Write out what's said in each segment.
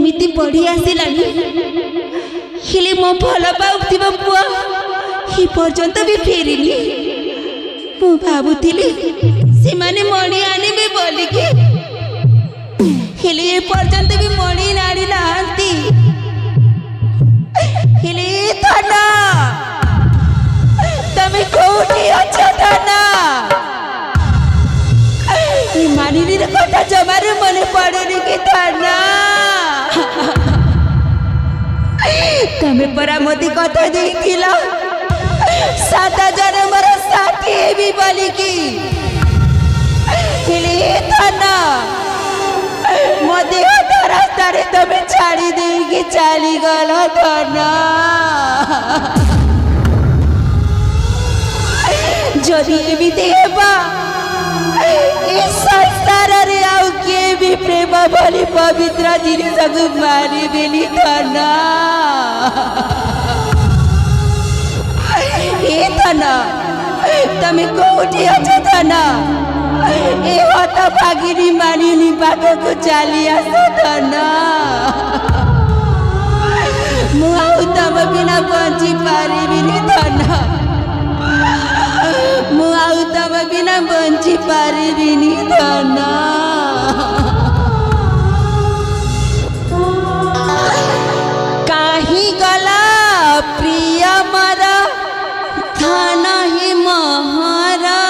एमती बढ़ी आसला हेले मो भल पाउथिबा पुआ ही पर्यंत भी फेरिनी मु भाबुथिली से माने मणि आनिबे बोलिकी हेले ए पर्यंत भी मणि नाड़ी नांती हेले धना तमे कोठी अछ धना ए मानिनी कथा जमारे मने पड़ुनी कि धना तमे परा मोदी कथा देथिला 7,000 मर साथी भी बोलिकी हेले धना मोदी रास्ता रे तमे छाड़ी देगी चली गल धना जदि एमिति हेबा ए संसार रे आउ के भी प्रेम बोली पवित्र जिनिस को मारी देली धना ए धना तमे कोठी अछ धना ए हत भागिनी मानिनी पाखको चली आस धना मु आउ तम बिना बंची पारिबिनी धना मु आउ तम बिना बंची पारिबिनी धना काही गला प्रिय मरा धना ही महारा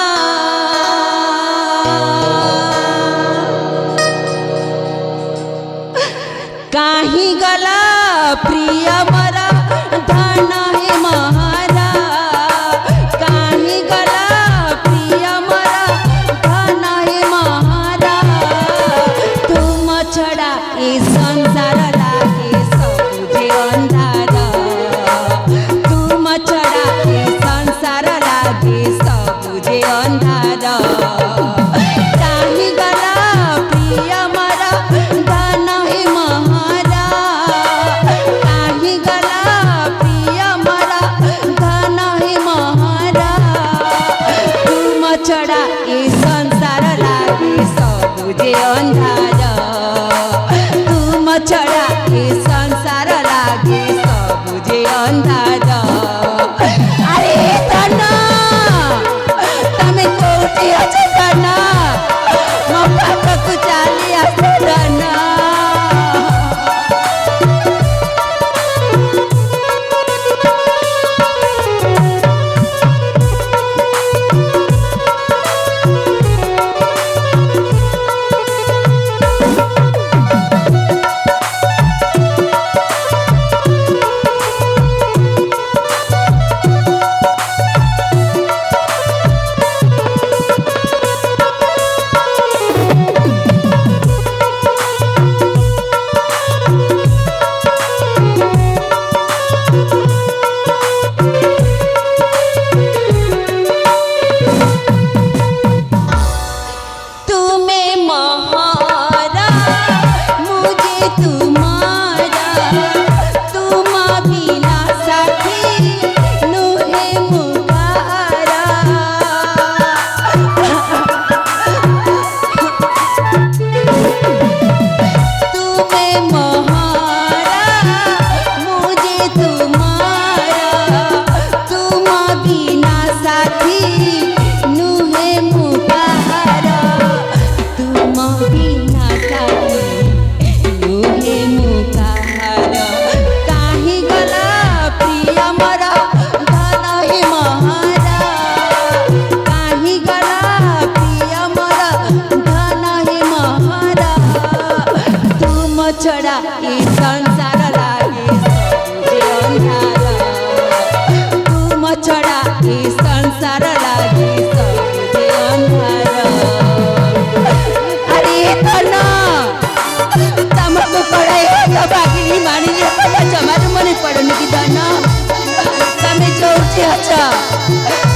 काही गला प्रिय मरा धना ही महारा काही गला प्रिय मरा धना ही महारा तुम छड़ा ए संसार लागे सबुजे अंधार तुम छड़ा ए संसार लागे सबुजे अंधार काही गला प्रिय मरा धना ही महारा काही गला प्रिय मरा धना ही महारा तुम छड़ा ए संसार लागे सबुजे अंधार तुम छड़ा ए संसार लागे सबुजे अंधार अरे धना तमे कोठी अछ धना मो पाखको चली आस धना छड़ा ए संसार लागे सबुजे अंधार तुम छड़ा ए संसार लागे सबुजे अंधार अरे धना तमको पड़ाई तो भागिनी मानिनी कथा जमारे मने पड़नी कि धना तमे जोठी अछ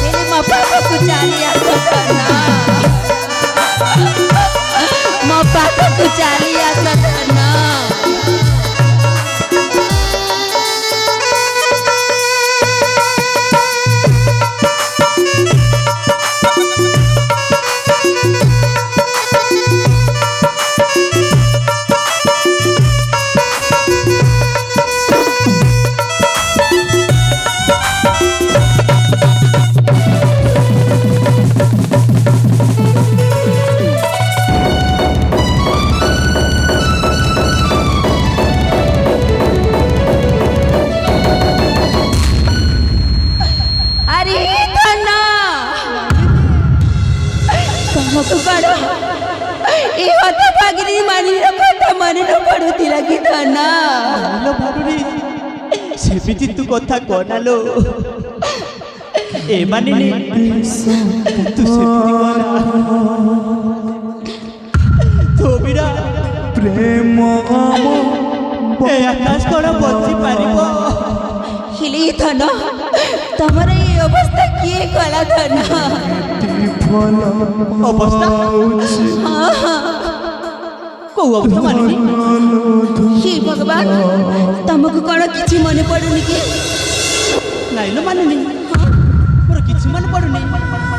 हेले मो पाखको चली आस धना मो पाखको चली आस धना ଧନ ଆଲୋ ଭାରୁଡ଼ି ସେମିତି ତୁ କଥା କନାଲୋ ଏମାନେ ତୁ ସେମିତି କନା ଧୋବିରା ପ୍ରେମ ଏ ଆକାଶ କଣ ବଞ୍ଚି ପାରିବ ହେଲେ ଧନ ତମର এই অবস্থা কিଏ କଲା ଧନ ଭଲ ଅବସ୍ଥା କୋଉ ଅବସ୍ଥା ମାନିନି হে ভগবান ତମକୁ କଣ କିଛି ମନେ ପଡୁନି କି ନାଇଲୋ ମାନିନି ମୋର କିଛି ମନେ ପଡୁନି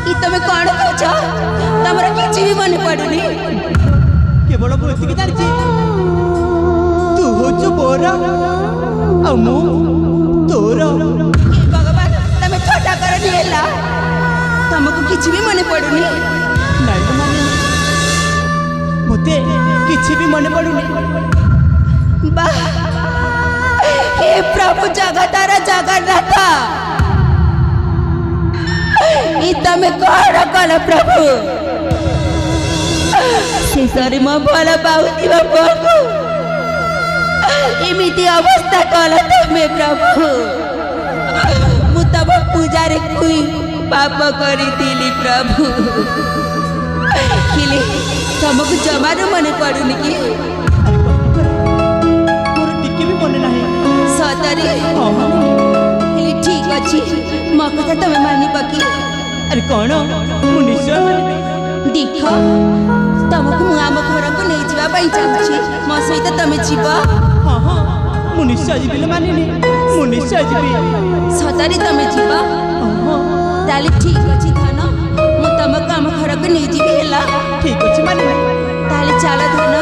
ଇ ତମେ କଣ କହୁଛ ତମର କିଛି ବି ମନେ ପଡୁନି କେବଳ ମୁଁ ଏତିକି ଜାଣିଛି ତୁ ହଉଛୁ ମୋର ଆଉ ମୁଁ ତୋର হে ভগবান ତମେ ଥଟ୍ଟା କରନି ହେଲା ତମକୁ କିଛି ବି ମନେ ପଡୁନି ନାଇଲୋ ମାନିନି ମୋତେ କିଛି ବି ମନେ ପଡୁନି ବାଃ हे प्रभु जगतर जगन्नाथ ଇ ତମେ କଣ କଲ ପ୍ରଭୁ ଶେଷରେ ମୋ ଭଲ ପାଉଥିବା ପୁଅକୁ ଏମିତି ଅବସ୍ଥା କଲ ତମେ ପ୍ରଭୁ ମୁଁ ତମ ପୂଜାରେ କୁଇ ପାପ କରିଥିଲି ପ୍ରଭୁ ହେଲେ ତମକୁ ଜମାରୁ ମନେ ପଡୁନି କି ମୋର ଟିକେ ବି ମନେ ନାହିଁ ସତରେ ହଁ ହେଲେ ଠିକ ଅଛି ମୋ କଥା ତମେ ମାନିବ କି ଆରେ କଣ ମୁଁ ନିଶ୍ଚୟ ମାନିବି ଦେଖ ତମକୁ ମୁଁ ଆମ ଘରକୁ ନେଇଯିବା ପାଇଁ ଚାହୁଁଛି ମୋ ସହିତ ତମେ ଯିବ ହଁ ହଁ ମୁଁ ନିଶ୍ଚୟ ଯିବି ଲୋ ମାନିନି ମୁଁ ନିଶ୍ଚୟ ଯିବି ସତରେ ତମେ ଯିବ ତାହେଲେ ଠିକ ଅଛି ଧନ ମୁଁ ତମକୁ ଆମ ଘରକୁ ନେଇଯିବି ହେଲା ଠିକ ଅଛି ମାନିନି ତାହେଲେ ଚାଲ ଧନ